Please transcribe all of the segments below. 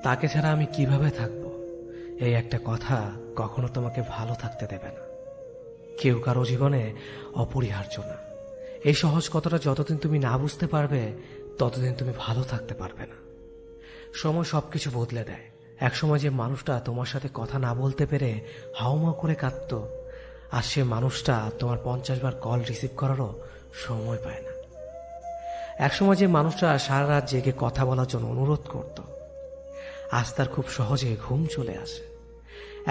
তাকে ছাড়া আমি কিভাবে থাকবো, এই একটা কথা কখনো তোমাকে ভালো থাকতে দেবে না। কেউ কারো জীবনে অপরিহার্য না। এই সহজ কথাটা যতদিন তুমি না বুঝতে পারবে ততদিন তুমি ভালো থাকতে পারবে না। সময় সবকিছু বদলে দেয়। একসময় যে মানুষটা তোমার সাথে কথা না বলতে পেরে হাউমাউ করে কাঁদত, আর সে মানুষটা তোমার 50 বার কল রিসিভ করারও সময় পায় না। একসময় যে মানুষটা সারা রাত জেগে কথা বলার জন্য অনুরোধ করত, আজ তার খুব সহজে ঘুম চলে আসে।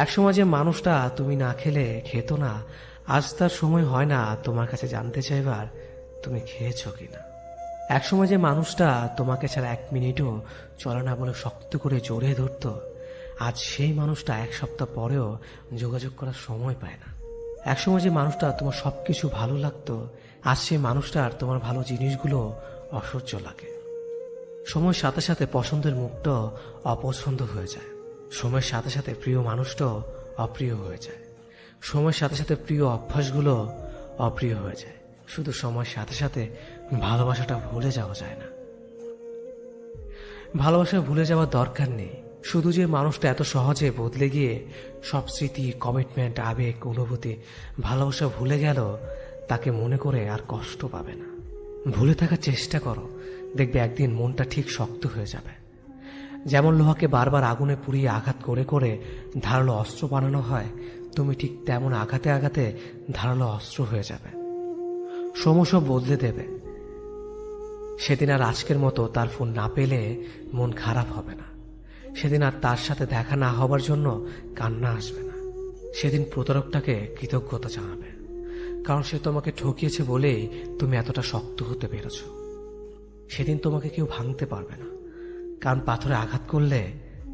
একসময় যে মানুষটা তুমি না খেলে খেত না, আজ তার সময় হয় না তোমার কাছে জানতে চাইবার তুমি খেয়েছ কিনা। একসময় যে মানুষটা তোমাকে ছাড়া 1 মিনিটও চলে না বলে শক্ত করে জড়িয়ে ধরত, আজ সেই মানুষটা 1 সপ্তাহ পরেও যোগাযোগ করার সময় পায় না। একসময় যে মানুষটা তোমার সবকিছু ভালো লাগতো, আজ সেই মানুষটার তোমার ভালো জিনিসগুলো অসহ্য লাগে। সময়ের সাথে সাথে পছন্দের মুখটা অপছন্দ হয়ে যায়। সময়ের সাথে সাথে প্রিয় মানুষটাও অপ্রিয় হয়ে যায়। সময়ের সাথে সাথে প্রিয় অভ্যাসগুলো অপ্রিয় হয়ে যায়। শুধু সময়ের সাথে সাথে ভালোবাসাটা ভুলে যাওয়া যায় না। ভালোবাসা ভুলে যাওয়ার দরকার নেই। শুধু যে মানুষটা এত সহজে বদলে গিয়ে সব স্মৃতি, কমিটমেন্ট, আবেগ, অনুভূতি, ভালোবাসা ভুলে গেল, তাকে মনে করে আর কষ্ট পাবে না। ভুলে থাকার চেষ্টা করো, দেখবে একদিন মনটা ঠিক শক্ত হয়ে যাবে। যেমন লোহাকে বারবার আগুনে পুড়িয়ে আঘাত করে করে ধারালো অস্ত্র বানানো হয়, তুমি ঠিক তেমন আঘাতে আঘাতে ধারালো অস্ত্র হয়ে যাবে। সময় সব বদলে দেবে। সেদিন আর আজকের মতো তার ফোন না পেলে মন খারাপ হবে না। সেদিন আর তার সাথে দেখা না হবার জন্য কান্না আসবে না। সেদিন প্রতারকটাকে কৃতজ্ঞতা জানাবে, কারণ সে তোমাকে ঠকিয়েছে বলেই তুমি এতটা শক্ত হতে পেরেছ। সেদিন তোমাকে কেউ ভাঙতে পারবে না, কারণ পাথরে আঘাত করলে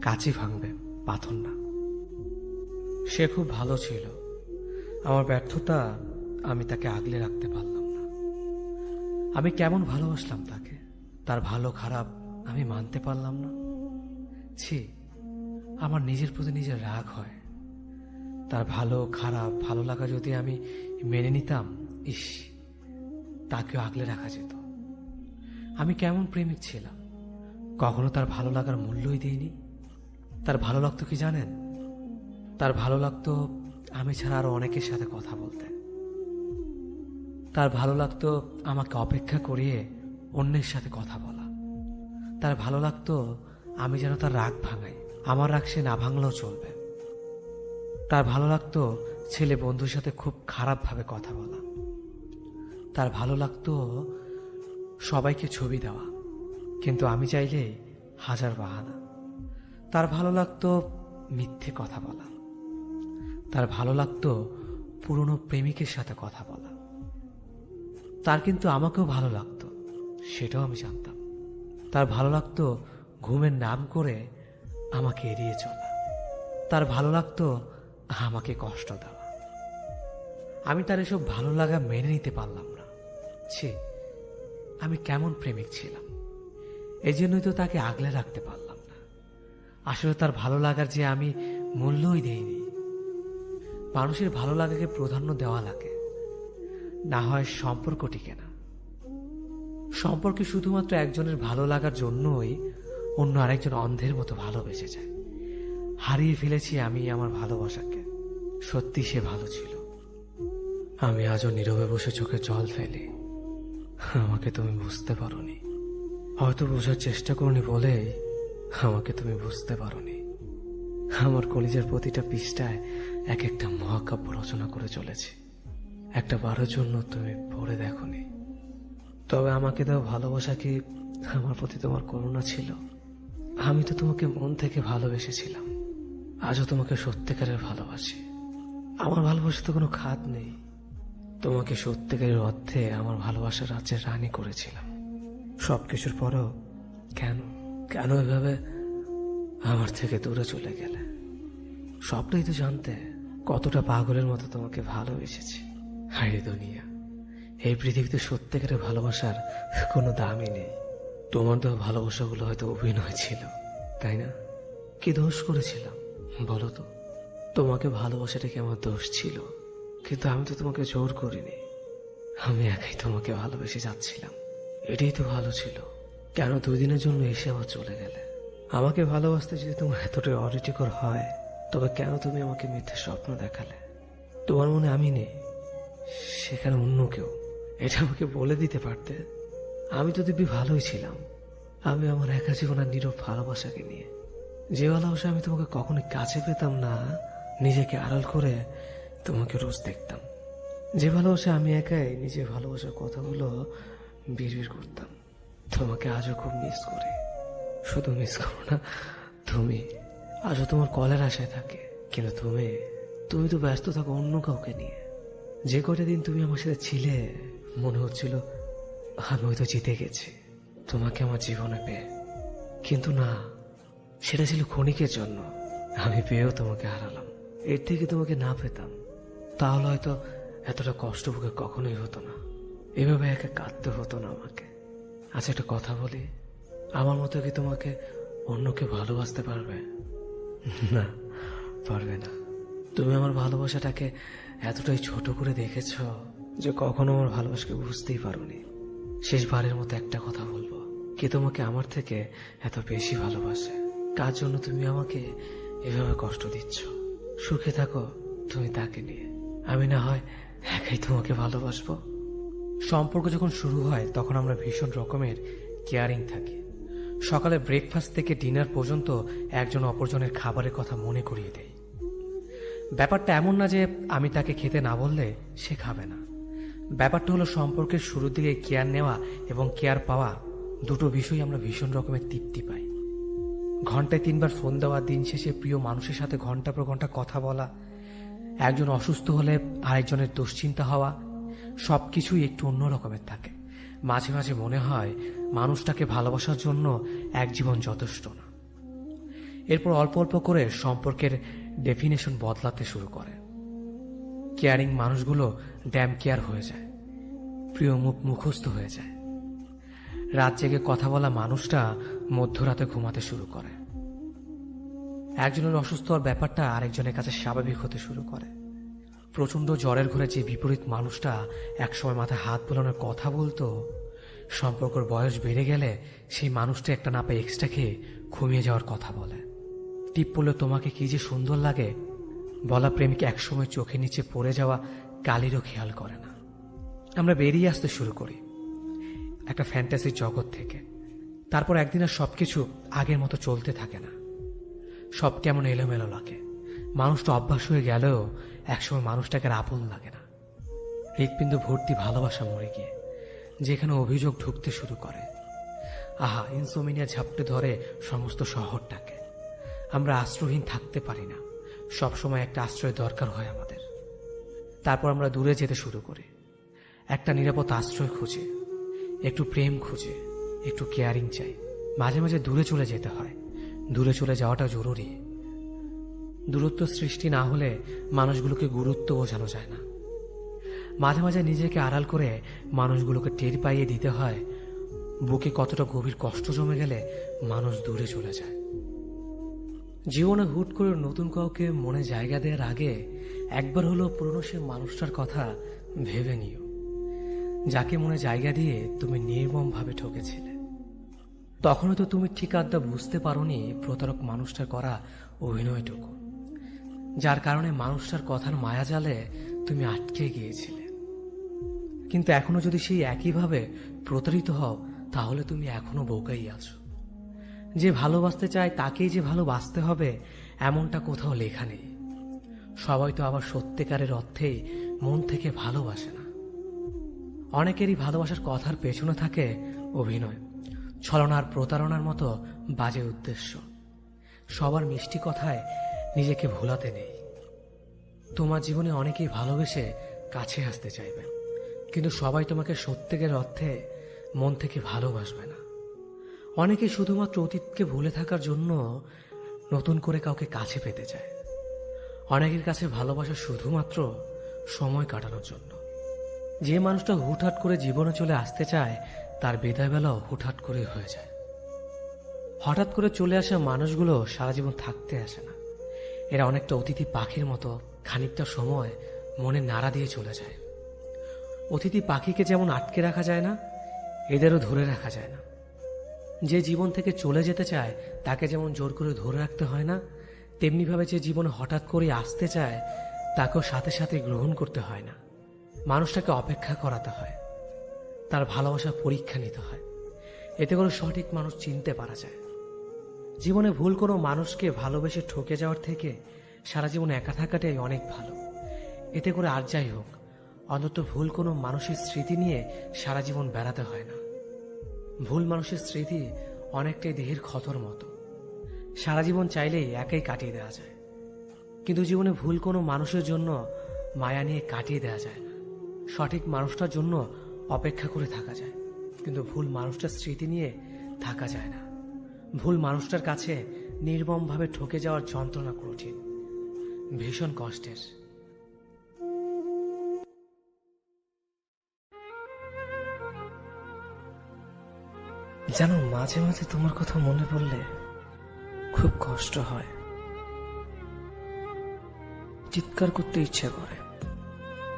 কাঁচই ভাঙবে, পাথর না। সে খুব ভালো ছিল। আমার ব্যর্থতা, আমি তাকে আগলে রাখতে পারলাম না। আমি কেমন ভালোবাসলাম তাকে, তার ভালো খারাপ আমি মানতে পারলাম না। ছি, আমার নিজের প্রতি নিজের রাগ হয়। তার ভালো খারাপ ভালো লাগা যদি আমি মেনে নিতাম, ইস, তাকেও আগলে রাখা যেত। আমি কেমন প্রেমিক ছিলাম, কখনো তার ভালো লাগার মূল্যই দিইনি। তার ভালো লাগতো কি জানেন? তার ভালো লাগতো আমি ছাড়া আরো অনেকের সাথে কথা বলতে। তার ভালো লাগতো আমাকে অপেক্ষা করিয়ে অন্যের সাথে কথা বলা। তার ভালো লাগতো আমি যেন তার রাগ ভাঙাই, আমার রাগ সে না ভাঙলেও চলবে। তার ভালো লাগতো ছেলে বন্ধুর সাথে খুব খারাপভাবে কথা বলা। তার ভালো লাগতো সবাইকে ছবি দেওয়া, কিন্তু আমি চাইলে 1000 বাহানা। তার ভালো লাগতো মিথ্যে কথা বলা। তার ভালো লাগতো পুরনো প্রেমিকের সাথে কথা বলা। তার কিন্তু আমাকেও ভালো লাগতো, সেটাও আমি জানতাম। তার ভালো লাগতো ঘুমের নাম করে আমাকে এড়িয়ে চলা। তার ভালো লাগতো আমাকে কষ্ট দেওয়া। আমি তার এসব ভালো লাগা মেনে নিতে পারলাম না। ছি, আমি কেমন প্রেমিক ছিলাম। এই জন্যই তো তাকে আগলে রাখতে পারলাম না। আসলে তার ভালো লাগার যে আমি মূল্যই দেইনি। মানুষের ভালো লাগাকে প্রাধান্য দেওয়া লাগে, না হয় সম্পর্ক টিকে না। সম্পর্কে শুধুমাত্র একজনের ভালো লাগার জন্যই অন্য আরেকজন অন্ধের মতো ভালোবেসে যায়। হারিয়ে ফেলেছি আমি আমার ভালোবাসাকে। সত্যি সে ভালো ছিল। আমি আজও নীরবে বসে চোখে জল ফেলি। আমাকে তুমি বুঝতে পারোনি, হয়তো বোঝার চেষ্টা করনি বলেই আমাকে তুমি বুঝতে পারোনি। আমার কলিজার প্রতিটা পৃষ্ঠায় এক একটা মহাকাব্য রচনা করে চলেছি। একটা বারের জন্য তুমি পড়ে দেখোনি। তবে আমাকে দেওয়া ভালোবাসা কি আমার প্রতি তোমার করুণা ছিল? আমি তো তোমাকে মন থেকে ভালোবেসেছিলাম। আজও তোমাকে সত্যিকারের ভালোবাসি। আমার ভালোবাসা তো কোনো খাত নেই। তোমাকে সত্যিকারের অর্থে আমার ভালোবাসার রাজ্যের রানী করেছিলাম। সবকিছুর পরেও কেন কেন এভাবে আমার থেকে দূরে চলে গেলে? সবটাই তো জানতে কতটা পাগলের মতো তোমাকে ভালোবেসেছি। হায় দুনিয়া, এই পৃথিবীতে সত্যিকারের ভালোবাসার কোনো দামই নেই। তোমার তো ভালোবাসাগুলো হয়তো অভিনয় ছিল, তাই না? কি দোষ করেছিলাম বলো তো? তোমাকে ভালোবাসাটা কি আমার দোষ ছিল? কিন্তু আমি তো তোমাকে জোর করিনি। আমি একাই তোমাকে ভালোবেসে যাচ্ছিলাম। এটাই তো ভালো ছিল। কেন 2 দিনের জন্য এসে আবার চলে গেলে? আমাকে ভালোবাসতে যদি তোমার এতটাই অরুচিকর হয়, তবে কেন তুমি আমাকে মিথ্যে স্বপ্ন দেখালে? তোমার মনে আমি নেই, সেখানে অন্য কেউ। এটা আমাকে বলে দিতে পারতে। আমি তো দিব্যি ভালোই ছিলাম। আমি আমার একা জীবন আর নীরব ভালোবাসাকে নিয়ে, যে ভালোবাসা আমি তোমাকে কখনোই কাছে পেতাম না, নিজেকে আড়াল করে তোমাকে রোজ দেখতাম। যে ভালোবাসা আমি একাই নিজের ভালোবাসার কথাগুলো বিড়বিড় করতাম। তোমাকে আজও খুব মিস করি। শুধু মিস করো না, তুমি আজও তোমার কলের আশায় থাকে। কিন্তু তুমি তো ব্যস্ত থাকো অন্য কাউকে নিয়ে। যে কটা দিন তুমি আমার সাথে ছিলে, মনে হচ্ছিল আমি হয়তো জিতে গেছি তোমাকে আমার জীবনে পেয়ে। কিন্তু না, সেটা ছিল ক্ষণিকের জন্য। আমি পেয়েও তোমাকে হারালাম। এর থেকে তোমাকে না পেতাম, তাহলে হয়তো এতটা কষ্ট বুকে কখনোই হতো না। এভাবে একা কাঁদতে হতো না আমাকে। আচ্ছা, একটা কথা বলি, আমার মতো কি তোমাকে অন্যকে ভালোবাসতে পারবে? না, পারবে না। তুমি আমার ভালোবাসাটাকে এতটাই ছোট করে দেখেছ যে কখনো আমার ভালোবাসাকে বুঝতেই পারোনি। শেষবারের মতো একটা কথা বলবো, কে তোমাকে আমার থেকে এত বেশি ভালোবাসে? কার জন্য তুমি আমাকে এভাবে কষ্ট দিচ্ছ? সুখে থাকো তুমি তাকে নিয়ে, আমি না হয় একাই তোমাকে ভালোবাসবো। সম্পর্ক যখন শুরু হয় তখন আমরা ভীষণ রকমের কেয়ারিং থাকি। সকালে ব্রেকফাস্ট থেকে ডিনার পর্যন্ত একজন অপরজনের খাবারের কথা মনে করিয়ে দেয়। ব্যাপারটা এমন না যে আমি তাকে খেতে না বললে সে খাবে না। ব্যাপারটা হলো সম্পর্কের শুরুর দিকে কেয়ার নেওয়া এবং কেয়ার পাওয়া, দুটো বিষয় আমরা ভীষণ রকমের তৃপ্তি পাই। ঘন্টায় 3 বার ফোন দেওয়া, দিন শেষে প্রিয় মানুষের সাথে ঘন্টা পর ঘন্টা কথা বলা, একজন অসুস্থ হলে আরেকজনের দুশ্চিন্তা হওয়া, সবকিছুই একটু অন্য রকমের থাকে। মাঝে মাঝে মনে হয় মানুষটাকে ভালোবাসার জন্য এক জীবন যথেষ্ট না। এরপর অল্প অল্প করে সম্পর্কের ডেফিনেশন বদলাতে শুরু করে। কেয়ারিং মানুষগুলো ড্যাম কেয়ার হয়ে যায়, প্রিয় মুখ মুখস্থ হয়ে যায়। রাত জেগে কথা বলা মানুষটা মধ্যরাতে ঘুমাতে শুরু করে। একজনের অসুস্থ হওয়ার ব্যাপারটা আরেকজনের কাছে স্বাভাবিক হতে শুরু করে। প্রচন্ড জ্বরের ঘরে যে বিপরীত মানুষটা একসময় মাথায় হাত বোলানোর কথা বলতো, সম্পর্কের বয়স বেড়ে গেলে সেই মানুষটা একটা না পেয়ে এক্সট্রা খেয়ে ঘুমিয়ে যাওয়ার কথা বলে। টিপ পড়লে তোমাকে কি যে সুন্দর লাগে বলা প্রেমিক একসময় চোখের নিচে পড়ে যাওয়া কালিরও খেয়াল করে না। আমরা বেরিয়ে আসতে শুরু করি একটা ফ্যান্টাসির জগৎ থেকে। তারপর একদিন আর সবকিছু আগের মতো চলতে থাকে না। সব কেমন এলোমেলো লাগে। মানুষটা অভ্যাস হয়ে গেলেও একসময় মানুষটাকে আর আপন লাগে না। হৃৎপিণ্ড ভর্তি ভালোবাসা মরে গিয়ে যেখানে অভিযোগ ঢুকতে শুরু করে। আহা, ইনসোমিনিয়া ঝাপটে ধরে সমস্ত শহরটাকে। আমরা আশ্রয়হীন থাকতে পারি না। সবসময় একটা আশ্রয় দরকার হয় আমাদের। তারপর আমরা দূরে যেতে শুরু করি, একটা নিরাপদ আশ্রয় খুঁজে, একটু প্রেম খুঁজে, একটু কেয়ারিং চাই। মাঝে মাঝে দূরে চলে যেতে হয়। দূরে চলে যাওয়াটা জরুরি। দূরত্ব সৃষ্টি না হলে মানুষগুলোকে গুরুত্ব বোঝানো যায় না। মাঝে মাঝে নিজেকে আড়াল করে মানুষগুলোকে টের পাইয়ে দিতে হয় বুকে কতটা গভীর কষ্ট জমে গেলে মানুষ দূরে চলে যায়। জীবনে হুট করে নতুন কাউকে মনে জায়গা দেওয়ার আগে একবার হলো পুরনো সে মানুষটার কথা ভেবে নিও, যাকে মনে জায়গা দিয়ে তুমি নির্মমভাবে ঠকেছিলে। তখনও তো তুমি ঠিক আড্ডা বুঝতে পারোনি প্রতারক মানুষটার করা অভিনয়টুকু, যার কারণে মানুষটার কথার মায়াজালে তুমি আটকে গিয়েছিলে। কিন্তু এখনো যদি সেই একইভাবে প্রতারিত হও, তাহলে তুমি এখনো বোকাই আছো। যে ভালোবাসতে চায় তাকেই যে ভালোবাসতে হবে এমনটা কোথাও লেখা নেই। সবাই তো আবার সত্যিকারের অর্থেই মন থেকে ভালোবাসে না। অনেকেরই ভালোবাসার কথার পেছনে থাকে অভিনয়, ছলনার, প্রতারণার মতো বাজে উদ্দেশ্য। সবার মিষ্টি কথায় নিজেকে ভোলাতে নেই। তোমার জীবনে অনেকেই ভালোবেসে কাছে আসতে চাইবে, কিন্তু সবাই তোমাকে সত্যিকারের অর্থে মন থেকে ভালোবাসবে না। অনেকে শুধুমাত্র অতীতকে ভুলে থাকার জন্য নতুন করে কাউকে কাছে পেতে চায়। অনেকের কাছে ভালোবাসা শুধুমাত্র সময় কাটানোর জন্য। যে মানুষটা হুটহাট করে জীবনে চলে আসতে চায় তার বিদায় বেলাও হুটহাট করে হয়ে যায়। হঠাৎ করে চলে আসা মানুষগুলো সারা জীবন থাকতে আসে না। এরা অনেকটা অতিথি পাখির মতো, খানিকটা সময় মনে নাড়া দিয়ে চলে যায়। অতিথি পাখিকে যেমন আটকে রাখা যায় না, এদেরও ধরে রাখা যায় না। যে জীবন থেকে চলে যেতে চায় তাকে যেমন জোর করে ধরে রাখতে হয় না, তেমনিভাবে যে জীবনে হঠাৎ করে আসতে চায় তাকেও সাথে সাথে গ্রহণ করতে হয় না। মানুষটাকে অপেক্ষা করাতে হয়, তার ভালোবাসার পরীক্ষা নিতে হয়, এতে করে সঠিক মানুষ চিনতে পারা যায়। জীবনে ভুল কোনো মানুষকে ভালোবেসে ঠকে যাওয়ার থেকে সারা জীবন একা থাকাটাই অনেক ভালো। এতে করে আর যাই হোক, অন্তত ভুল কোনো মানুষের স্মৃতি নিয়ে সারা জীবন বেড়াতে হয় না। ভুল মানুষের স্মৃতি অনেকটাই দেহের ক্ষতর মতো, সারা জীবন চাইলেই একাই কাটিয়ে দেওয়া যায়। কিন্তু জীবনে ভুল কোনো মানুষের জন্য মায়া নিয়ে কাটিয়ে দেওয়া যায় না। সঠিক মানুষটার জন্য অপেক্ষা করে থাকা যায়, কিন্তু ভুল মানুষটার স্মৃতি নিয়ে থাকা যায় না। ভুল মানুষটার কাছে নির্মমভাবে ঠকে যাওয়ার যন্ত্রণা কঠিন, ভীষণ কষ্টের। জানো, মাঝে মাঝে তোমার কথা মনে পড়লে খুব কষ্ট হয়, চিৎকার করতে ইচ্ছা করে।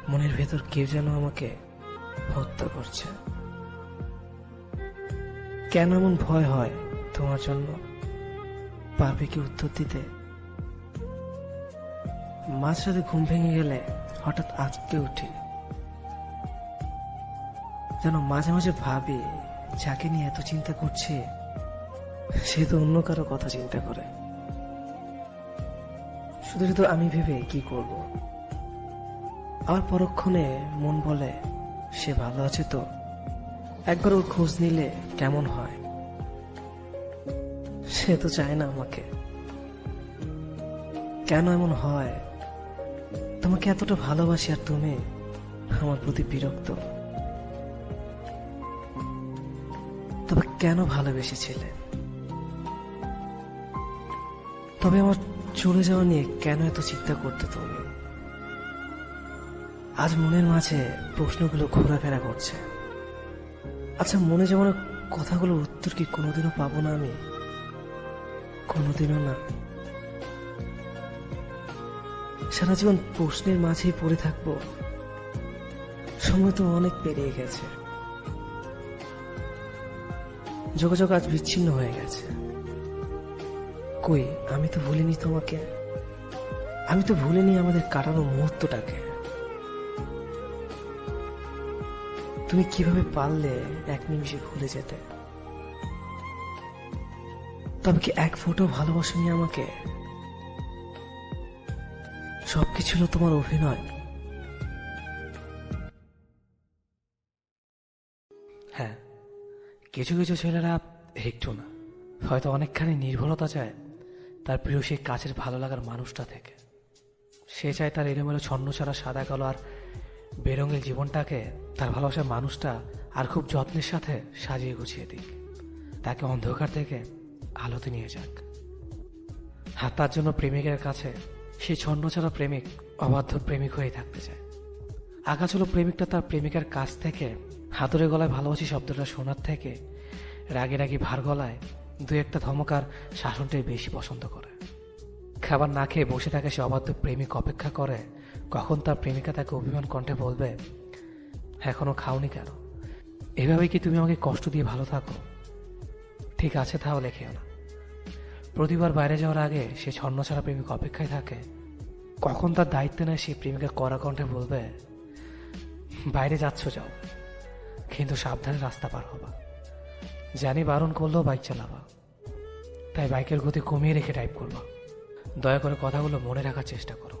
মনের ভেতর কেউ যেন আমাকে হত্যা করছে। কেন এমন ভয় হয় তোমার জন্য? পারবে কি উত্তর দিতে? মাঝরাতে ঘুম ভেঙে গেলে হঠাৎ আঁতকে উঠি। যেন মাঝে মাঝে ভাবি, যাকে নিয়ে এত চিন্তা করছে সে তো অন্য কারো কথা চিন্তা করে। শুধু শুধু আমি ভেবে কি করব? আবার পরক্ষণে মন বলে, সে ভালো আছে তো, একবার ওর খোঁজ নিলে কেমন হয়। সে তো চায় না আমাকে। কেন এমন হয়? তোমাকে এতটা ভালোবাসি আর তুমি আমার প্রতি বিরক্ত। তবে কেন ভালোবেসেছিলে? তবে আমার চলে যাওয়া নিয়ে কেন এত চিন্তা করতে তুমি? আজ মনের মাঝে প্রশ্নগুলো ঘোরাফেরা করছে। আচ্ছা, মনে যেমন কথাগুলোর উত্তর কি কোনোদিনও পাবো না আমি? কোনোদিনও না। সারা জীবন প্রশ্নের মাঝেই পড়ে থাকবো। সময় তো অনেক পেরিয়ে গেছে, যোগাযোগ আজ বিচ্ছিন্ন হয়ে গেছে। কই, আমি তো ভুলিনি তোমাকে, আমি তো ভুলিনি আমাদের কাটানো মুহূর্তটাকে। তুমি কিভাবে পারলে এক নিমিষে ভুলে যেতে? তবে কি এক ফোঁটা ভালোবাসনি আমাকে? সবকিছু হলো তোমার অভিনয়। হ্যাঁ, কিছু কিছু ছেলেরা একটু না, হয়তো অনেকখানি নির্ভরতা চায় তার প্রিয় সেই কাছের ভালো লাগার মানুষটা থেকে। সে চায় তার এলোমেলো ছন্নছাড়া সাদা কালো আর বেরঙের জীবনটাকে তার ভালোবাসার মানুষটা আর খুব যত্নের সাথে সাজিয়ে গুছিয়ে দিক, তাকে অন্ধকার থেকে আলোতে নিয়ে যাক। আর তার জন্য প্রেমিকের কাছে সেই ছন্নছাড়া প্রেমিক অবাধ্য প্রেমিক হয়ে থাকতে চায়। আকাশ হলো প্রেমিকটা তার প্রেমিকার কাছ থেকে হাতুড়ে গলায় ভালোবাসি শব্দটা শোনার থেকে রাগে রাগি ভার গলায় দু একটা ধমকার শাসনটাই বেশি পছন্দ করে। খাবার না খেয়ে বসে থাকে সে অবাধ্য প্রেমিক অপেক্ষা করে কখন তার প্রেমিকা তাকে অভিমান কণ্ঠে বলবে, এখনো খাওনি কেন? এভাবে কি তুমি আমাকে কষ্ট দিয়ে ভালো থাকো? ঠিক আছে, তাহলে খেও না। প্রতিবার বাইরে যাওয়ার আগে সে ছন্নছাড়া প্রেমিক অপেক্ষায় থাকে কখন তার দায়িত্ব নেয় সেই প্রেমিকা কড়া কণ্ঠে বলবে, বাইরে যাচ্ছ যাও, কিন্তু সাবধানে রাস্তা পার হবা। জানি বারণ করলেও বাইক চালাবা, তাই বাইকের গতি কমিয়ে রেখে ড্রাইভ করবা। দয়া করে কথাগুলো মনে রাখার চেষ্টা করো।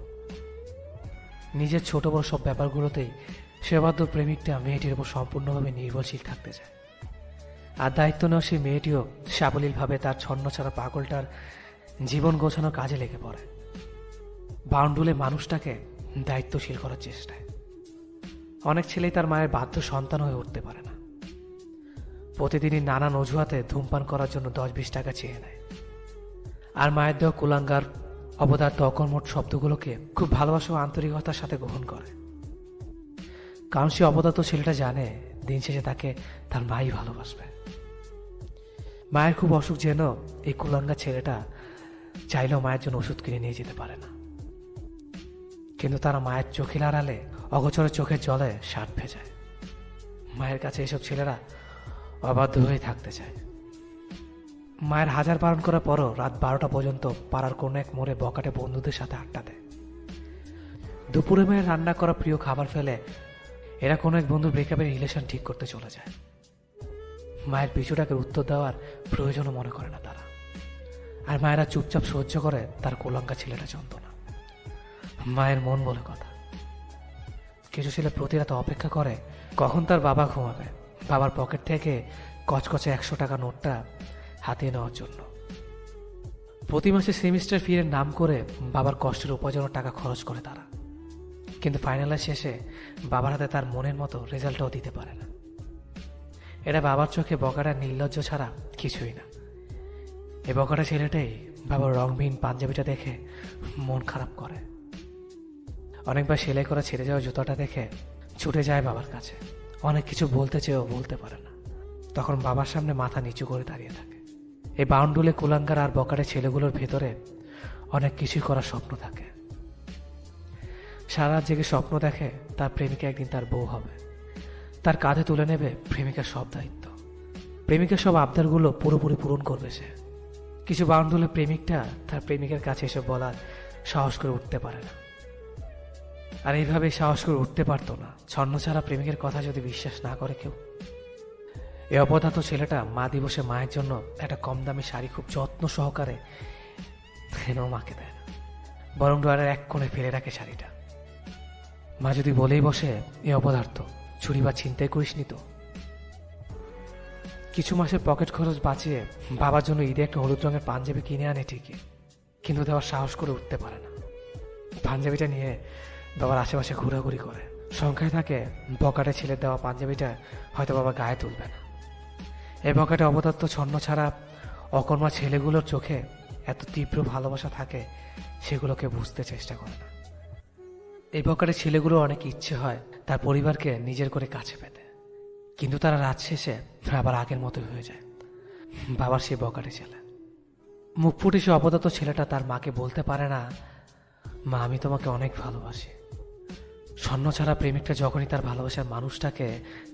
নিজের ছোট বড় সব ব্যাপারগুলোতেই সেবাধ্য প্রেমিকটা মেয়েটির উপর সম্পূর্ণভাবে নির্ভরশীল থাকতে চায়। আর দায়িত্ব নেওয়া সেই মেয়েটিও সাবলীলভাবে তার ছন্নছাড়া পাগলটার জীবন গোছানোর কাজে লেগে পড়ে, বাউন্ডুলে মানুষটাকে দায়িত্বশীল করার চেষ্টায়। অনেক ছেলেই তার মায়ের বাধ্য সন্তান হয়ে উঠতে পারে না। প্রতিদিনই নানান অজুহাতে ধূমপান করার জন্য 10-20 টাকা চেয়ে নেয়, আর মায়ের দেওয়া কুলাঙ্গার অবদার্থ অকর্মঠ শব্দগুলোকে খুব ভালোবাসা ও আন্তরিকতার সাথে গ্রহণ করে। কারণ সে অবদার্থ ছেলেটা জানে দিন শেষে তাকে তার মাই ভালোবাসবে। মায়ের খুব অসুখ যেন এই কুলাঙ্গার ছেলেটা চাইলেও মায়ের জন্য ওষুধ কিনে নিয়ে যেতে পারে না, কিন্তু তারা মায়ের চোখের আড়ালে অগোচরে চোখের জলে শার্ট ভেজায়। মায়ের কাছে এসব ছেলেরা অবাধ্য হয়ে থাকতে চায়, মায়ের হাজার বারণ করার পরও রাত 12টা পর্যন্ত পাড়ার কোনো এক মোড়ে বকাটে বন্ধুদের সাথে আড্ডা দেয়। দুপুরে মায়ের রান্না করা প্রিয় খাবার ফেলে এরা কোনো এক বন্ধুর ব্রেকআপের রিলেশন ঠিক করতে চলে যায়। মায়ের পিছুটাকে উত্তর দেওয়ার প্রয়োজনও মনে করে না তারা। আর মায়েরা চুপচাপ সহ্য করে তার কোলাঙ্কা ছেলেটা যন্ত্রণা। মায়ের মন বলে কথা। কিছু ছেলে প্রতি রাতে অপেক্ষা করে কখন তার বাবা ঘুমাবে, বাবার পকেট থেকে কচকচে 100 টাকা নোটটা হাতিয়ে নেওয়ার জন্য। প্রতি মাসে সেমিস্টার ফির নাম করে বাবার কষ্টের উপার্জনের টাকা খরচ করে তারা, কিন্তু ফাইনালের শেষে বাবার হাতে তার মনের মতো রেজাল্টও দিতে পারে না। এটা বাবার চোখে বকাটা নির্লজ্জ ছাড়া কিছুই না। এই বকাটা ছেলেটাই বাবার রংবিহীন পাঞ্জাবিটা দেখে মন খারাপ করে। অনেকবার সেলাই করা ছেড়ে যাওয়া জুতাটা দেখে ছুটে যায় বাবার কাছে, অনেক কিছু বলতে চেয়েও বলতে পারে না। তখন বাবার সামনে মাথা নিচু করে দাঁড়িয়ে থাকে। এই বাউন্ডুলে কুলাঙ্গার আর বকাটে ছেলেগুলোর ভেতরে অনেক কিছুই করার স্বপ্ন থাকে। সারা রাত জেগে স্বপ্ন দেখে তার প্রেমিকা একদিন তার বউ হবে, তার কাঁধে তুলে নেবে প্রেমিকার সব দায়িত্ব, প্রেমিকার সব আবদারগুলো পুরোপুরি পূরণ করবে সে। কিছু বাউন্ডুলে প্রেমিকটা তার প্রেমিকার কাছে এসে বলার সাহস করে উঠতে পারে না। আর এইভাবে সাহস করে উঠতে পারতো না ছন্ন ছাড়া প্রেমিকের কথা যদি বিশ্বাস না করে কেউ। এই অপদার্থ ছেলেটা মা দিবসে মায়ের জন্য একটা কম দামি শাড়ি খুব যত্ন সহকারে এনেও মাকে দেয় না, বরং ড্রয়ারের এক কোণে ফেলে রাখে শাড়িটা। মা যদি বলেই বসে, এ অপদার্থ চুরি বা ছিনতাই করিসনি তো। কিছু মাসের পকেট খরচ বাঁচিয়ে বাবার জন্য ঈদে একটা হলুদ রঙের পাঞ্জাবি কিনে আনে ঠিকই, কিন্তু দেওয়ার সাহস করে উঠতে পারে না। পাঞ্জাবিটা নিয়ে বাবার আশেপাশে ঘোরাঘুরি করে। সংখ্যায় থাকে বকাটে ছেলের দেওয়া পাঞ্জাবিটা হয়তো বাবা গায়ে তুলবে না। এই বকাটে অপদার্থ ছন্ন ছাড়া অকর্মা ছেলেগুলোর চোখে এত তীব্র ভালোবাসা থাকে, সেগুলোকে বুঝতে চেষ্টা করে না। এই বকাটে ছেলেগুলোর অনেক ইচ্ছে হয় তার পরিবারকে নিজের করে কাছে পেতে, কিন্তু তারা রাত শেষে আবার আগের মতোই হয়ে যায়। বাবার সেই বকাটে ছেলে মুখ ফুটে সে অপদার্থ ছেলেটা তার মাকে বলতে পারে না, মা আমি তোমাকে অনেক ভালোবাসি। স্বর্ণ ছাড়া প্রেমিকটা যখনই তার ভালোবাসার মানুষটাকে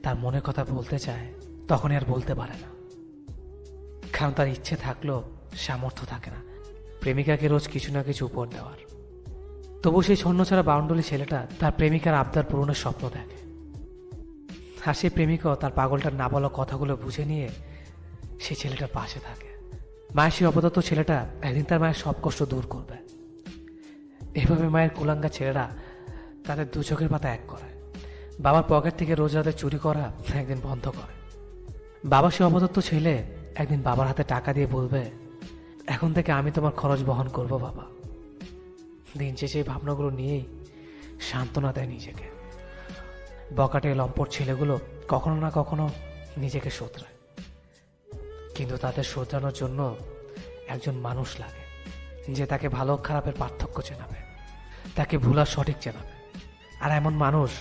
তার মনের কথা বলতে চায়, তখনই আর বলতে পারে না, কারণ তার ইচ্ছে থাকলেও সামর্থ্য থাকে না প্রেমিকাকে রোজ কিছু না কিছু উপহার দেওয়ার। তবু সেই স্বর্ণ ছাড়া বাউন্ডুলি ছেলেটা তার প্রেমিকার আবদার পূরণের স্বপ্ন দেখে। আর সেই প্রেমিকাও তার পাগলটার না বলা কথাগুলো বুঝে নিয়ে সেই ছেলেটার পাশে থাকে। মায়ের সেই অপদার্থ ছেলেটা একদিন তার মায়ের সব কষ্ট দূর করবে। এভাবে মায়ের কুলাঙ্গা ছেলেরা তাদের দু চোখের পাতা এক করে। বাবার পকেট থেকে রোজ রাতে চুরি করা একদিন বন্ধ করে। বাবা সে অপদার্থ ছেলে একদিন বাবার হাতে টাকা দিয়ে বলবে, এখন থেকে আমি তোমার খরচ বহন করব বাবা। দিন শেষে এই ভাবনাগুলো নিয়েই সান্ত্বনা দেয় নিজেকে। বকাটে লম্পট ছেলেগুলো কখনো না কখনো নিজেকে শোধরায়, কিন্তু তাদের শোধরানোর জন্য একজন মানুষ লাগে, যে তাকে ভালো খারাপের পার্থক্য চেনাবে, তাকে ভুল আর সঠিক চেনাবে। আর এমন মানুষ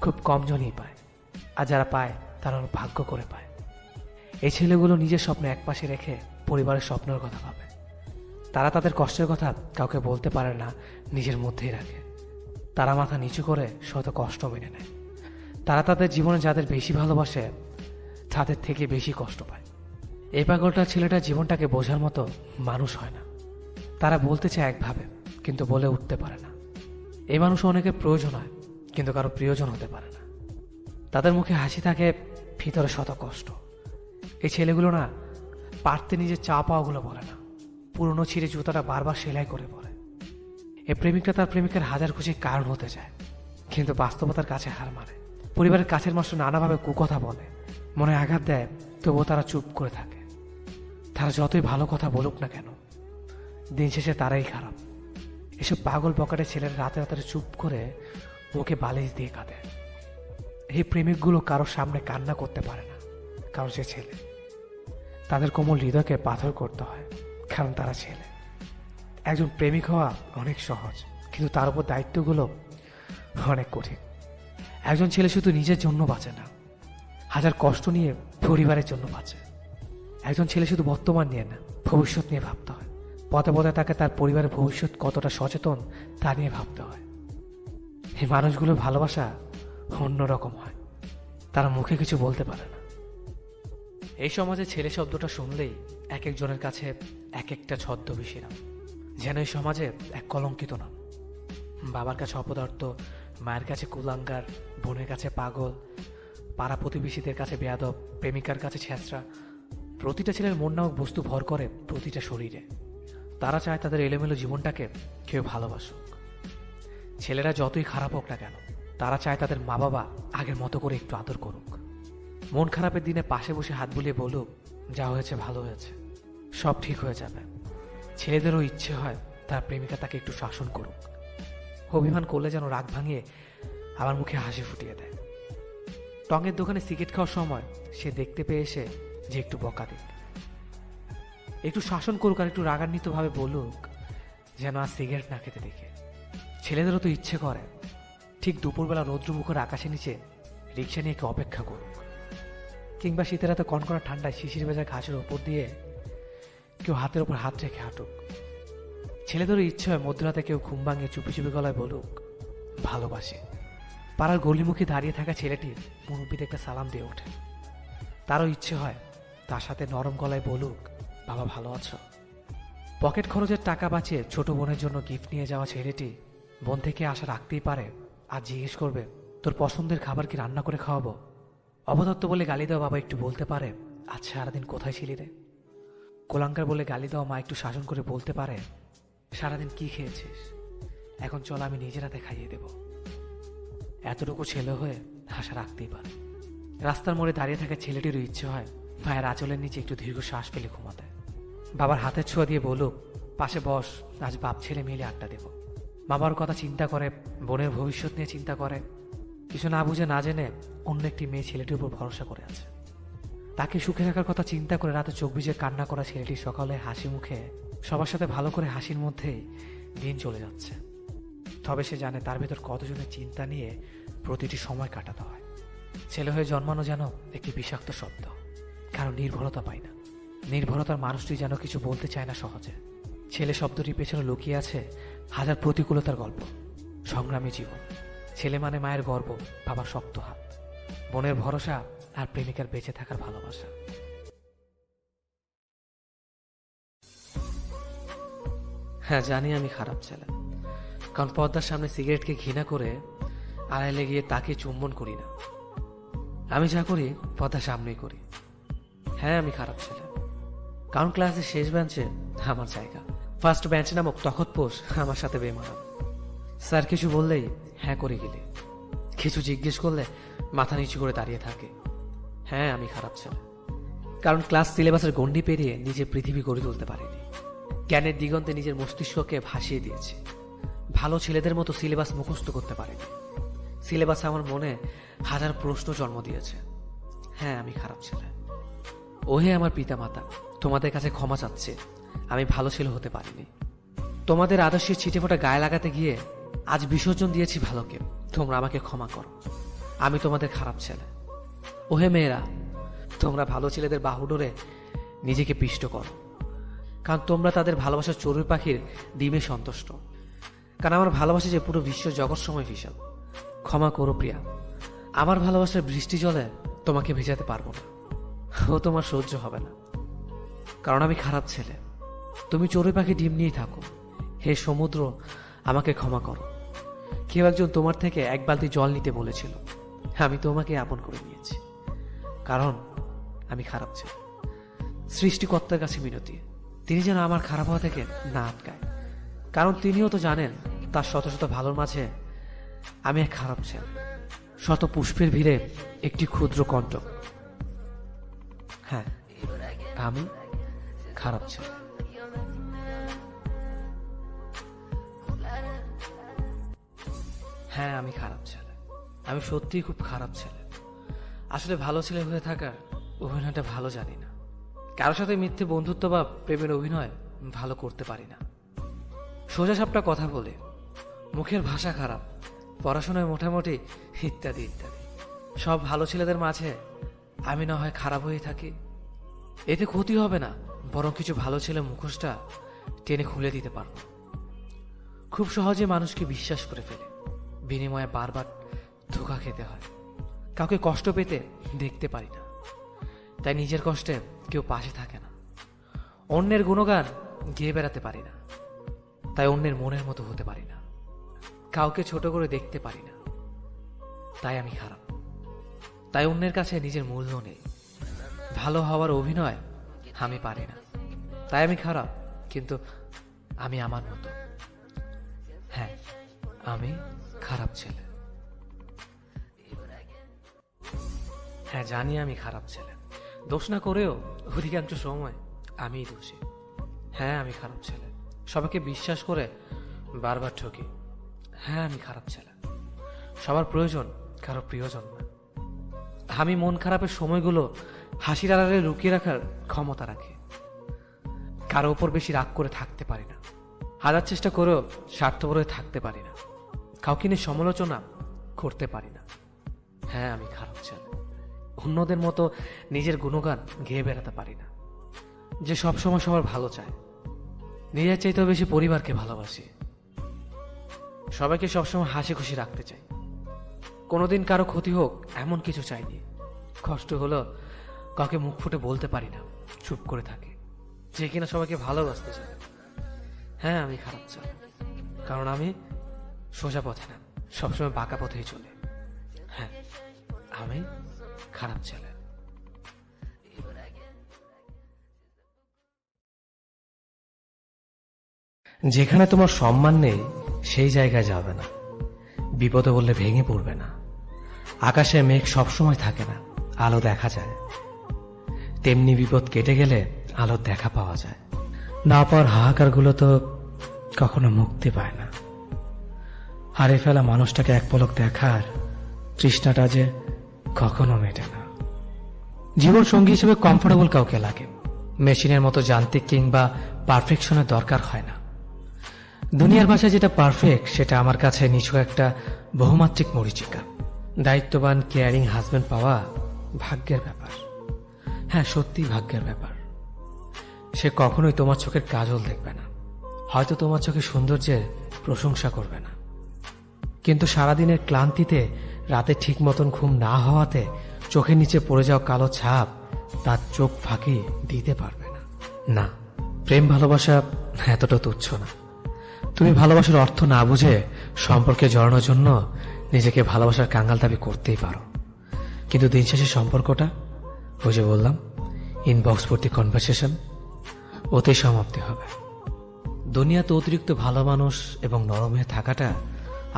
খুব কম জনই পায়, আর যারা পায় তারা ভাগ্য করে পায়। এই ছেলেগুলো নিজের স্বপ্ন একপাশে রেখে পরিবারের স্বপ্নের কথা ভাবে। তারা তাদের কষ্টের কথা কাউকে বলতে পারে না, নিজের মধ্যেই রাখে। তারা মাথা নিচু করে শত কষ্ট মেনে নেয়। তারা তাদের জীবনে যাদের বেশি ভালোবাসে তাদের থেকে বেশি কষ্ট পায়। এই পাগলটা ছেলেটা জীবনটাকে বোঝার মতো মানুষ হয় না। তারা বলতে চায় একভাবে, কিন্তু বলে উঠতে পারে না। এই মানুষ অনেকের প্রয়োজন হয়, কিন্তু কারো প্রিয়জন হতে পারে না। তাদের মুখে হাসি থাকে, ভিতরে শত কষ্ট। এই ছেলেগুলো না পারতে নিজের চা পাওয়াগুলো বলে না, পুরনো ছিঁড়ে জুতাটা বারবার সেলাই করে পরে। এই প্রেমিকটা তার প্রেমিকের হাজার খুশি কারণ হতে চায়, কিন্তু বাস্তবতার কাছে হার মানে। পরিবারের কাছের মানুষ নানাভাবে কুকথা বলে, মনে আঘাত দেয়, তবুও তারা চুপ করে থাকে। তারা যতই ভালো কথা বলুক না কেন, দিন শেষে তারাই খারাপ। এসব পাগল বকাটে ছেলের রাতে রাতে চুপ করে মুখে বালিশ দিয়ে কাঁদে। এই প্রেমিকগুলো কারোর সামনে কান্না করতে পারে না, কারণ সে ছেলে। তাদের কোমল হৃদয়কে পাথর করতে হয়, কারণ তারা ছেলে। একজন প্রেমিক হওয়া অনেক সহজ, কিন্তু তার উপর দায়িত্বগুলো অনেক কঠিন। একজন ছেলে শুধু নিজের জন্য বাঁচে না, হাজার কষ্ট নিয়ে পরিবারের জন্য বাঁচে। একজন ছেলে শুধু বর্তমান নিয়ে না, ভবিষ্যৎ নিয়ে ভাবতে হয়। পথে পথে তাকে তার পরিবারের ভবিষ্যৎ কতটা সচেতন তা নিয়ে ভাবতে হয়। এই মানুষগুলোর ভালোবাসা অন্যরকম হয়, তারা মুখে কিছু বলতে পারে না। এই সমাজে ছেলে শব্দটা শুনলেই এক একজনের কাছে এক একটা ছদ্মবেশী নাম, যেন এই সমাজে এক কলঙ্কিত নাম। বাবার কাছে অপদার্থ, মায়ের কাছে কুলাঙ্গার, বোনের কাছে পাগল, পাড়া প্রতিবেশীদের কাছে বেয়াদব, প্রেমিকার কাছে ছেঁচড়া। প্রতিটা ছেলের মন নামক বস্তু ভর করে প্রতিটা শরীরে। তারা চায় তাদের এলোমেলো জীবনটাকে কেউ ভালোবাসুক। ছেলেরা যতই খারাপ হোক না কেন, তারা চায় তাদের মা বাবা আগের মতো করে একটু আদর করুক। মন খারাপের দিনে পাশে বসে হাত বুলিয়ে বলুক, যা হয়েছে ভালো হয়েছে, সব ঠিক হয়ে যাবে। ছেলেদেরও ইচ্ছে হয় তার প্রেমিকা তাকে একটু শাসন করুক। অভিমান করলে যেন রাগ ভাঙিয়ে আমার মুখে হাসি ফুটিয়ে দেয়। টঙের দোকানে সিগারেট খাওয়ার সময় সে দেখতে পেয়ে এসে যে একটু বকা দিক, একটু শাসন করুক, আর একটু রাগান্বিতভাবে বলুক যেন আর সিগারেট না খেতে দেখে। ছেলেদেরও তো ইচ্ছে করে ঠিক দুপুরবেলা রৌদ্রমুখর আকাশের নিচে রিক্সা নিয়ে কেউ অপেক্ষা করুক, কিংবা শীতের রাতে কনকনা ঠান্ডায় শিশির ভেজা ঘাসের ওপর দিয়ে কেউ হাতের ওপর হাত রেখে হাঁটুক। ছেলেদেরও ইচ্ছে হয় মধ্যরাতে কেউ ঘুম ভাঙিয়ে চুপি চুপি গলায় বলুক ভালোবাসে। পাড়ার গলিমুখী দাঁড়িয়ে থাকা ছেলেটির মুরব্বিতে একটা সালাম দিয়ে ওঠে। তারও ইচ্ছে হয় তার সাথে নরম গলায় বলুক, বাবা ভালো আছো। পকেট খরচের টাকা বাঁচিয়ে ছোট বোনের জন্য গিফট নিয়ে যাওয়া ছেলেটি বোন থেকে আশা রাখতেই পারে আর জিজ্ঞেস করবে, তোর পছন্দের খাবার কি রান্না করে খাওয়াবো? অবদত্ত বলে গালি দেওয়া বাবা একটু বলতে পারে, আচ্ছা সারাদিন কোথায় ছিলি রে? কোলাঙ্কার বলে গালি দেওয়া মা একটু শাসন করে বলতে পারে, সারাদিন কি খেয়েছিস? এখন চল আমি নিজের হাতে খাইয়ে দেব। এতটুকু ছেলে হয়ে আশা রাখতেই পারে। রাস্তার মোড়ে দাঁড়িয়ে থাকা ছেলেটিরও ইচ্ছে হয় মায়ের আঁচলের নিচে একটু দীর্ঘ শ্বাস ফেলে ঘুমাতে। বাবার হাতের ছোঁয়া দিয়ে বলুক, পাশে বস, আজ বাপ ছেলে মিলে আড্ডা দেব। বাবার কথা চিন্তা করে, বোনের ভবিষ্যৎ নিয়ে চিন্তা করে, কিছু না বুঝে না জেনে অন্য একটি মেয়ে ছেলেটির উপর ভরসা করে আছে। তাকে সুখে রাখার কথা চিন্তা করে রাতে চোখ ভিজে কান্না করা ছেলেটি সকালে হাসি মুখে সবার সাথে ভালো করে হাসির মধ্যেই দিন চলে যাচ্ছে। তবে সে জানে তার ভেতর কতজনের চিন্তা নিয়ে প্রতিটি সময় কাটাতে হয়। ছেলে হয়ে জন্মানো যেন একটি বিষাক্ত শব্দ, কারণ নির্ভরতা পায় না। নির্ভরতার মানুষটি যেন কিছু বলতে চায় না সহজে। ছেলে শব্দটির পেছনে লুকিয়ে আছে হাজার প্রতিকূলতার গল্প, সংগ্রামী জীবন। ছেলে মানে মায়ের গর্ব, বাবার শক্ত হাত, বোনের ভরসা আর প্রেমিকার বেঁচে থাকার ভালোবাসা। হ্যাঁ জানি আমি খারাপ ছেলে, কারণ পর্দার সামনে সিগারেটকে ঘৃণা করে আড়াইলে গিয়ে তাকে চুম্বন করি না। আমি যা করি পর্দার সামনেই করি। হ্যাঁ আমি খারাপ ছেলে, কারণ ক্লাসের শেষ বেঞ্চে আমার জায়গা। ফার্স্ট বেঞ্চ নামক তখতপোষ আমার সাথে বেমানান। স্যার কিছু বললেই হ্যাঁ করে গেলে, কিছু জিজ্ঞেস করলে মাথা নিচু করে দাঁড়িয়ে থাকে। হ্যাঁ আমি খারাপ ছেলে, কারণ ক্লাস সিলেবাসের গণ্ডি পেরিয়ে নিজের পৃথিবী গড়ে তুলতে পারিনি। জ্ঞানের দিগন্তে নিজের মস্তিষ্ককে ভাসিয়ে দিয়েছি। ভালো ছেলেদের মতো সিলেবাস মুখস্থ করতে পারিনি। সিলেবাস আমার মনে হাজার প্রশ্ন জন্ম দিয়েছে। হ্যাঁ আমি খারাপ ছেলে। ওহে আমার পিতামাতা, তোমাদের কাছে ক্ষমা চাচ্ছে, আমি ভালো ছেলে হতে পারিনি। তোমাদের আদর্শের ছিটে ফোটা গায়ে লাগাতে গিয়ে আজ বিসর্জন দিয়েছি ভালোকে। তোমরা আমাকে ক্ষমা করো, আমি তোমাদের খারাপ ছেলে। ওহে মেয়েরা, তোমরা ভালো ছেলেদের বাহু ডোরে নিজেকে পিষ্ট করো, কারণ তোমরা তাদের ভালোবাসার চড়ুই পাখির ডিমে সন্তুষ্ট। কারণ আমার ভালোবাসা যে পুরো বিশ্ব জগৎ সময় বিশাল। ক্ষমা করো প্রিয়া, আমার ভালোবাসার বৃষ্টি জলে তোমাকে ভেজাতে পারবো না, ও তোমার সহ্য হবে না, কারণ আমি খারাপ ছেলে। তুমি চড়ুই পাখি ডিম নিয়েই থাকো। হে সমুদ্র, আমাকে ক্ষমা করো। কেউ একজন তোমার থেকে এক বালতি জল নিতে বলেছিল, আমি তোমাকে আপন করে নিয়েছি, কারণ আমি খারাপ ছেলে। সৃষ্টিকর্তার কাছে মিনতি, তিনি যেন আমার খারাপ হওয়া থেকে না আটকায়, কারণ তিনিও তো জানেন তার শত শত ভালোর মাঝে আমি এক খারাপ ছেলে, শত পুষ্পের ভিড়ে একটি ক্ষুদ্র কণ্ঠ। হ্যাঁ আমি খারাপ ছেলে। হ্যাঁ আমি খারাপ ছেলে, আমি সত্যিই খুব খারাপ ছেলে। আসলে ভালো ছেলে হয়ে থাকার অভিনয়টা ভালো জানি না। কারোর সাথে মিথ্যে বন্ধুত্ব বা প্রেমের অভিনয় ভালো করতে পারি না। সোজা সাপটা কথা বলে, মুখের ভাষা খারাপ, পড়াশোনায় মোটামুটি, ইত্যাদি ইত্যাদি। সব ভালো ছেলেদের মাঝে আমি না হয় খারাপ হয়ে থাকি, এতে ক্ষতি হবে না, বরং কিছু ভালো ছেলে মুখোশটা টেনে খুলে দিতে পারব। খুব সহজে মানুষকে বিশ্বাস করে ফেলে, বিনিময়ে বারবার ধোঁকা খেতে হয়। কাউকে কষ্ট পেতে দেখতে পারি না, তাই নিজের কষ্টে কেউ পাশে থাকে না। অন্যের গুণগান গেয়ে বেড়াতে পারি না, তাই অন্যের মনের মতো হতে পারি না। কাউকে ছোট করে দেখতে পারি না, তাই আমি খারাপ। তাই অন্যের কাছে নিজের মূল্য নেই। ভালো হওয়ার অভিনয় আমি পারি না, তাই আমি খারাপ। কিন্তু আমি আমার মতো। হ্যাঁ, আমি খারাপ ছেলে। হ্যাঁ, জানি আমি খারাপ ছেলে। দোষ না করেও অধিকাংশ সময় আমিই দোষী। হ্যাঁ, আমি খারাপ ছেলে। সবাইকে বিশ্বাস করে বারবার ঠকি। হ্যাঁ, আমি খারাপ ছেলে। সবার প্রয়োজন, কারো প্রিয়জন না। আমি মন খারাপের সময়গুলো হাসির আড়ালে লুকিয়ে রাখার ক্ষমতা রাখি। কারো ওপর বেশি রাগ করে থাকতে পারি না। হাজার চেষ্টা করেও স্বার্থপর হয়ে থাকতে পারি না। কাউকে নিয়ে সমালোচনা করতে পারি না। হ্যাঁ, আমি খারাপ ছেলে। অন্যদের মতো নিজের গুণগান গেয়ে বেড়াতে পারি না। যে সবসময় সবার ভালো চায়, নিজের চাইতেও বেশি পরিবারকে ভালোবাসি। সবাইকে সবসময় হাসি খুশি রাখতে চাই। কোনোদিন কারো ক্ষতি হোক এমন কিছু চাইনি। কষ্ট হলো কাউকে মুখ ফুটে বলতে পারি না, চুপ করে থাকি। যে কিনা সবাইকে ভালোবাসতে চায়। হ্যাঁ, আমি খারাপ ছেলে, কারণ আমি সোজা পথে না, সবসময় বাঁকা পথেই চলে। হ্যাঁ, আমি খারাপ ছেলে। যেখানে তোমার সম্মান নেই সেই জায়গায় যাবে না। বিপদে বললে ভেঙে পড়বে না। আকাশে মেঘ সবসময় থাকে না, আলো দেখা যায়। তেমনি বিপদ কেটে গেলে আলোর দেখা পাওয়া যায়। না পাওয়ার হাহাকারগুলো তো কখনো মুক্তি পায় না। হারিয়ে ফেলা মানুষটাকে এক পলক দেখার তৃষ্ণাটা যে কখনো মেটে না। জীবন সঙ্গী হিসেবে কমফোর্টেবল কাউকে লাগে। মেশিনের মতো যান্ত্রিক কিংবা পারফেকশনের দরকার হয় না। দুনিয়ার ভাষায় যেটা পারফেক্ট সেটা আমার কাছে নিছক একটা বহুমাত্রিক মরীচিকা। দায়িত্ববান কেয়ারিং হাজবেন্ড পাওয়া ভাগ্যের ব্যাপার। হ্যাঁ, সত্যি ভাগ্যের ব্যাপার। সে কখনোই তোমার চোখের কাজল দেখবে না, হয়তো তোমার চোখের সৌন্দর্যের প্রশংসা করবে না, কিন্তু সারাদিনের ক্লান্তিতে রাতে ঠিক মতন ঘুম না হওয়াতে চোখের নিচে পড়ে যাওয়া কালো ছাপ তার চোখ ফাঁকি দিতে পারবে না। না, প্রেম ভালোবাসা এতটা তুচ্ছ না। তুমি ভালোবাসার অর্থ না বুঝে সম্পর্কে জড়ানোর জন্য নিজেকে ভালোবাসার কাঙ্গাল দাবি করতেই পারো, কিন্তু দিন শেষে সম্পর্কটা, ওই যে বললাম, ইনবক্স ভর্তি কনভারসেশন, ওতেই সমাপ্তি হবে। দুনিয়াতে অতিরিক্ত ভালো মানুষ এবং নরম হয়ে থাকাটা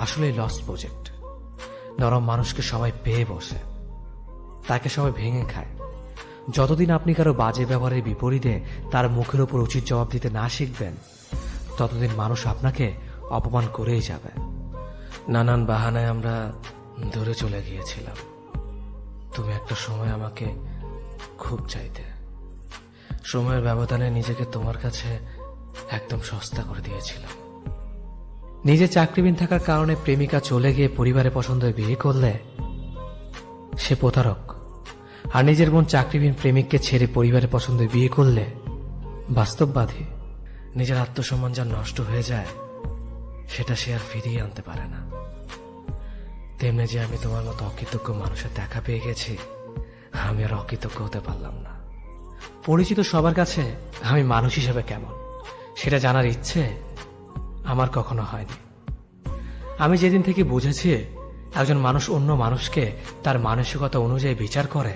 আসলেই লস্ট প্রজেক্ট। নরম মানুষকে সবাই পেয়ে বসে, তাকে সবাই ভেঙে খায়। যতদিন আপনি কারো বাজে ব্যবহারের বিপরীতে তার মুখের উপর উচিত জবাব দিতে না শিখবেন, ততদিন মানুষ আপনাকে অপমান করেই যাবে। নানান বাহানায় আমরা দূরে চলে গিয়েছিলাম। তুমি একটা সময় আমাকে খুব চাইতে। সময়ের ব্যবধানে নিজেকে তোমার কাছে একদম সস্তা করে দিয়েছিলাম। নিজে চাকরিবিহীন থাকার কারণে প্রেমিকা চলে গিয়ে পরিবারের পছন্দে বিয়ে করলে সে প্রতারক, আর নিজের বোন চাকরিবিহীন প্রেমিককে ছেড়ে পরিবারের পছন্দে বিয়ে করলে বাস্তববাদী। নিজের আত্মসম্মান যা নষ্ট হয়ে যায় সেটা সে আর ফিরিয়ে আনতে পারে না। তেমনি যে আমি তোমার মতো অকৃতজ্ঞ মানুষের দেখা পেয়ে গেছি, আমি আর অকৃতজ্ঞ হতে পারলাম না। পরিচিত সবার কাছে আমি মানুষ হিসেবে কেমন সেটা জানার ইচ্ছে আমার কখনো হয়নি। আমি যেদিন থেকে বুঝেছি একজন মানুষ অন্য মানুষকে তার মানসিকতা অনুযায়ী বিচার করে,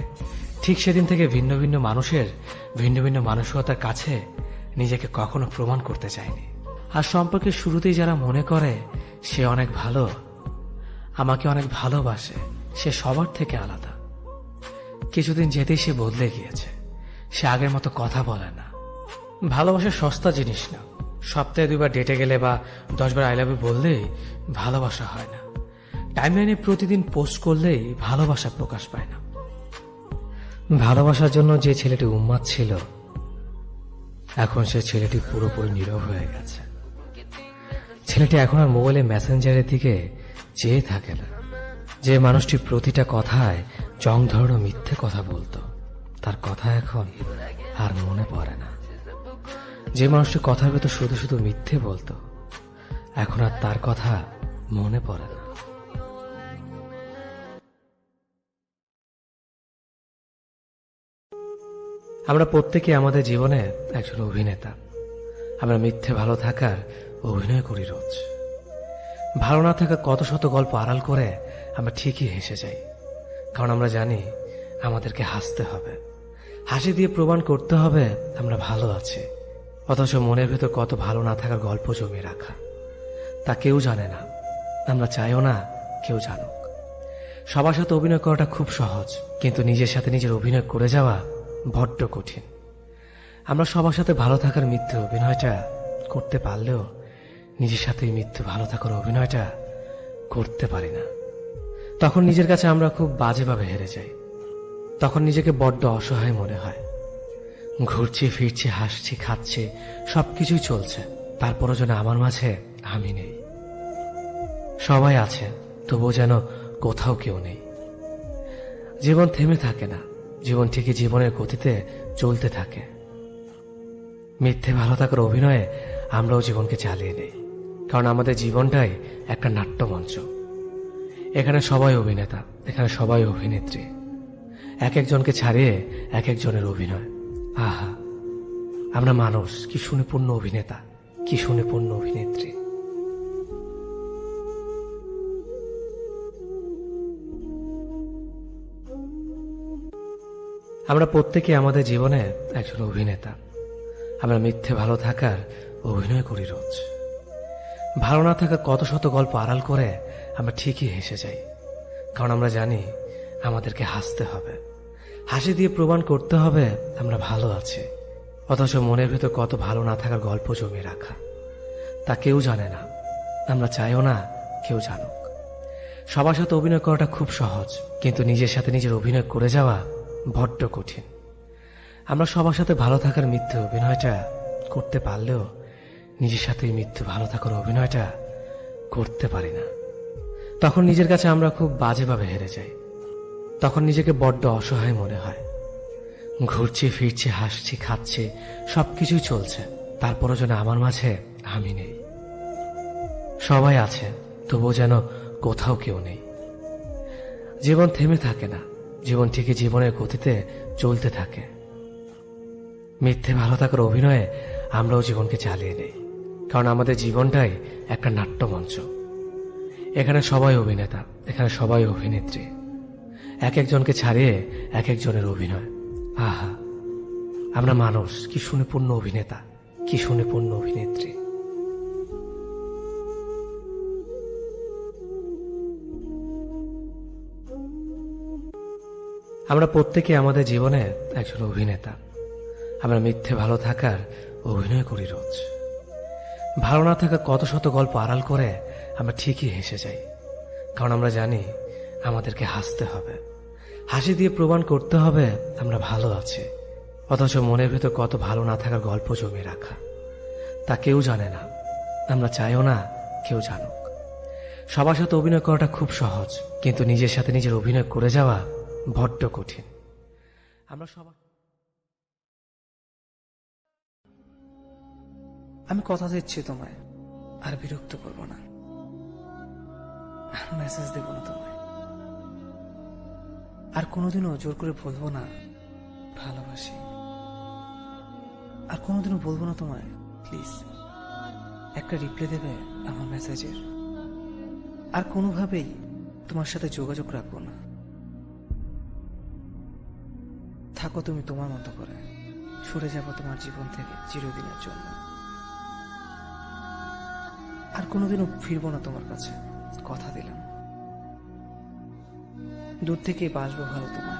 ঠিক সেদিন থেকে ভিন্ন ভিন্ন মানুষের ভিন্ন ভিন্ন মানসিকতার কাছে নিজেকে কখনো প্রমাণ করতে চাইনি। আর সম্পর্কের শুরুতেই যারা মনে করে সে অনেক ভালো, আমাকে অনেক ভালোবাসে, সে সবার থেকে আলাদা, কিছুদিন যেতেই সে বদলে গিয়েছে। সে আগের মতো কথা বলে না। ভালোবাসা সস্তা জিনিস না। সপ্তাহে 2 বার ডেটে গেলে বা 10 বার আই লাভ ইউ বললেই ভালোবাসা হয় না। টাইমলাইনে প্রতিদিন পোস্ট করলেই ভালোবাসা প্রকাশ পায় না। ভালোবাসার জন্য যে ছেলেটি উন্মাদ ছিল, এখন সে ছেলেটি পুরোপুরি নীরব হয়ে গেছে। ছেলেটি এখন আর মোবাইলে মেসেঞ্জারের দিকে চেয়ে থাকে না। যে মানুষটি প্রতিটা কথায় জং ধরানো মিথ্যে কথা বলতো, তার কথা এখন আর মনে পড়ে না। যে মানুষটি কথার ভেতর শুধু শুধু মিথ্যে বলতো, এখন আর তার কথা মনে পড়ে না। আমরা প্রত্যেকে আমাদের জীবনে একজন অভিনেতা। আমরা মিথ্যে ভালো থাকার অভিনয় করি রোজ। ভালো না থাকা কত শত গল্প আড়াল করে আমরা ঠিকই হেসে যাই, কারণ আমরা জানি আমাদেরকে হাসতে হবে, হাসি দিয়ে প্রমাণ করতে হবে আমরা ভালো আছি। অথচ মনের ভেতর কত ভালো না থাকার গল্প জমিয়ে রাখা, তা কেউ জানে না, আমরা চাইও না কেউ জানুক। সবার সাথে অভিনয় করাটা খুব সহজ, কিন্তু নিজের সাথে নিজের অভিনয় করে যাওয়া বড্ড কঠিন। আমরা সবার সাথে ভালো থাকার মিথ্যে অভিনয়টা করতে পারলেও নিজের সাথে মিথ্যে ভালো থাকার অভিনয়টা করতে পারি না। তখন নিজের কাছে আমরা খুব বাজেভাবে হেরে যাই। তখন নিজেকে বড্ড অসহায় মনে হয়। ঘুরছি ফিরছি, হাসছি খাচ্ছি, সবকিছুই চলছে, তারপরও যেন আমার মাঝে আমি নেই। সবাই আছে, তবুও যেন কোথাও কেউ নেই। জীবন থেমে থাকে না, জীবন ঠিকই জীবনের গতিতে চলতে থাকে। মিথ্যে ভালো থাকার অভিনয়ে আমরাও জীবনকে চালিয়ে নেই, কারণ আমাদের জীবনটাই একটা নাট্যমঞ্চ। এখানে সবাই অভিনেতা, এখানে সবাই অভিনেত্রী। এক একজনকে ছাড়িয়ে এক একজনের অভিনয়। আহা, আমরা মানুষ, কি সুনিপুণ অভিনেতা, কি সুনিপুণ অভিনেত্রী। আমরা প্রত্যেকে আমাদের জীবনে একজন অভিনেতা। আমরা মিথ্যে ভালো থাকার অভিনয় করি রোজ। ভালো না থাকা কত শত গল্প আড়াল করে আমরা ঠিকই হেসে যাই, কারণ আমরা জানি আমাদেরকে হাসতে হবে, হাসি দিয়ে প্রমাণ করতে হবে আমরা ভালো আছি। অথচ মনের ভেতর কত ভালো না থাকার গল্প জমিয়ে রাখা, তা কেউ জানে না, আমরা চাইও না কেউ জানুক। সবার সাথে অভিনয় করাটা খুব সহজ, কিন্তু নিজের সাথে নিজের অভিনয় করে যাওয়া বড্ড কঠিন। আমরা সবার সাথে ভালো থাকার মিথ্যে অভিনয়টা করতে পারলেও নিজের সাথে মিথ্যে ভালো থাকার অভিনয়টা করতে পারি না। তখন নিজের কাছে আমরা খুব বাজেভাবে হেরে যাই। তখন নিজেকে বড্ড অসহায় মনে হয়। ঘুরছি ফিরছি, হাসছি খাচ্ছি, সবকিছুই চলছে, তারপরও যেন আমার মাঝে আমি নেই। সবাই আছে, তবুও যেন কোথাও কেউ নেই। জীবন থেমে থাকে না, জীবন ঠিকই জীবনের গতিতে চলতে থাকে। মিথ্যে ভালো থাকার অভিনয়ে আমরাও জীবনকে চালিয়ে নেই, কারণ আমাদের জীবনটাই একটা নাট্যমঞ্চ। এখানে সবাই অভিনেতা, এখানে সবাই অভিনেত্রী। এক একজনকে ছাড়িয়ে এক একজনের অভিনয়। আহা, আমরা মানুষ, কি সুনিপুণ অভিনেতা, কি সুনিপুণ অভিনেত্রী। আমরা প্রত্যেকে আমাদের জীবনে একজন অভিনেতা। আমরা মিথ্যে ভালো থাকার অভিনয় করি রোজ। ভালো না থাকা কত শত গল্প আড়াল করে আমরা ঠিকই হেসে যাই, কারণ আমরা জানি আমাদেরকে হাসতে হবে, হাসি দিয়ে প্রমাণ করতে হবে আমরা ভালো আছি। অথচ মনের ভেতর কত ভালো না থাকার গল্প জমিয়ে রাখা, তা কেউ জানে না, আমরা চাইও না কেউ জানুক। সবার সাথে অভিনয় করাটা খুব সহজ, কিন্তু নিজের সাথে নিজের অভিনয় করে যাওয়া বড্ড কঠিন। আমরা সবাই আমি কথা দিচ্ছি তোমায়, আর বিরক্ত করব না, মেসেজ দেব না তোমায়, আর কোনোদিনও জোর করে বলবো না ভালোবাসি, আর কোনোদিনও বলবো না তোমায় প্লিজ একটা রিপ্লাই দেবে আমার মেসেজের, আর কোনোভাবেই তোমার সাথে যোগাযোগ রাখবো না। থাকো তুমি তোমার মতো করে, সরে যাবো তোমার জীবন থেকে চিরদিনের জন্য, আর কোনোদিনও ফিরবো না তোমার কাছে, কথা দিলাম। দূর থেকে বাসবো ভালো তোমার।